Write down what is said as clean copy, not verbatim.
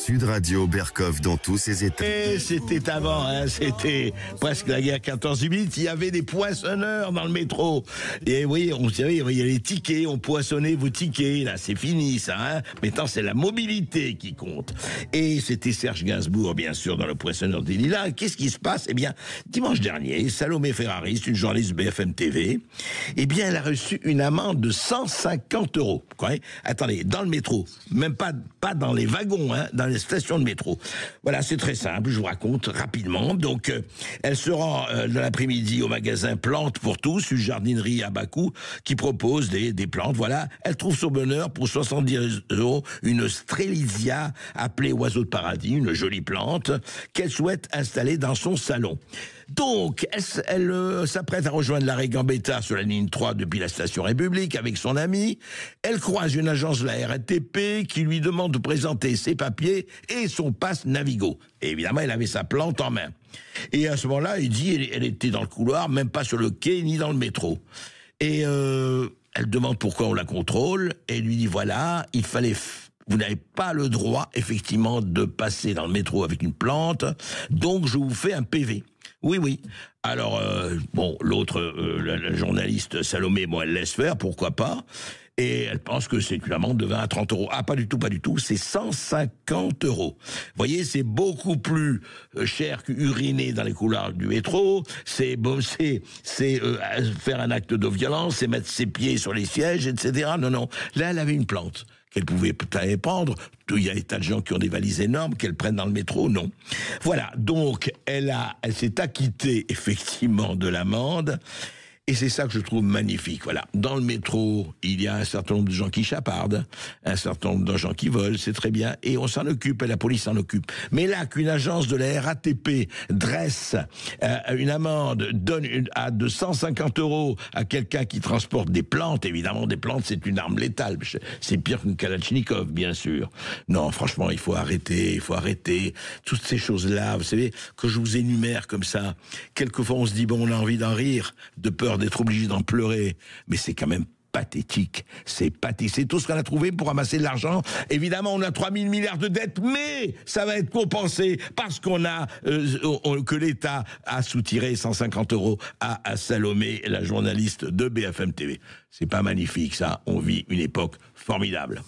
Sud Radio Berkov dans tous ses états. Et c'était avant, hein, c'était presque la guerre 14-8. Il y avait des poinçonneurs dans le métro. Et oui, on savait, il y a les tickets, on poinçonnait vos tickets. Là, c'est fini, ça. Hein. Maintenant, c'est la mobilité qui compte. Et c'était Serge Gainsbourg, bien sûr, dans le poinçonneur des Lilas. Qu'est-ce qui se passe? Eh bien, dimanche dernier, Salomé Ferrari, une journaliste BFM TV, eh bien, elle a reçu une amende de 150 €. Quoi, hein. Attendez, dans le métro, même pas dans les wagons, hein, dans les stations de métro. Voilà, c'est très simple, je vous raconte rapidement. Donc, elle se rend dans l'après-midi au magasin Plantes pour tous, une jardinerie à bas coût qui propose des plantes. Voilà, elle trouve son bonheur pour 70 € une Strelizia appelée oiseau de paradis, une jolie plante qu'elle souhaite installer dans son salon. Donc, elle s'apprête à rejoindre l'arrêt Gambetta sur la ligne 3 depuis la station République avec son ami. Elle croise une agence de la RATP qui lui demande de présenter ses papiers et son passe Navigo. Et évidemment, elle avait sa plante en main. Et à ce moment-là, il dit, elle était dans le couloir, même pas sur le quai ni dans le métro. Et elle demande pourquoi on la contrôle. Et lui dit, voilà, vous n'avez pas le droit, effectivement, de passer dans le métro avec une plante, donc je vous fais un PV. Oui, oui. Alors, bon, l'autre, la journaliste Salomé, bon, elle laisse faire, pourquoi pas. Et elle pense que c'est une amende de 20 à 30 €. Ah, pas du tout, pas du tout. C'est 150 €. Vous voyez, c'est beaucoup plus cher qu'uriner dans les couloirs du métro. C'est faire un acte de violence, c'est mettre ses pieds sur les sièges, etc. Non, non. Là, elle avait une plante qu'elle pouvait peut-être prendre. Il y a des tas de gens qui ont des valises énormes, qu'elles prennent dans le métro, non. Voilà, donc elle s'est acquittée effectivement de l'amende. Et c'est ça que je trouve magnifique, voilà. Dans le métro, il y a un certain nombre de gens qui chapardent, un certain nombre de gens qui volent, c'est très bien, et on s'en occupe, et la police s'en occupe. Mais là, qu'une agence de la RATP dresse une amende, donne de 150 € à quelqu'un qui transporte des plantes, évidemment, des plantes, c'est une arme létale. C'est pire qu'une Kalachnikov, bien sûr. Non, franchement, il faut arrêter toutes ces choses-là, vous savez, que je vous énumère comme ça. Quelquefois, on se dit, bon, on a envie d'en rire, de peur d'être obligé d'en pleurer, mais c'est quand même pathétique, c'est pathétique, c'est tout ce qu'on a trouvé pour ramasser de l'argent. Évidemment, on a 3 000 milliards de dettes, mais ça va être compensé parce que l'État a soutiré 150 € à Salomé, la journaliste de BFM TV. C'est pas magnifique, ça, on vit une époque formidable.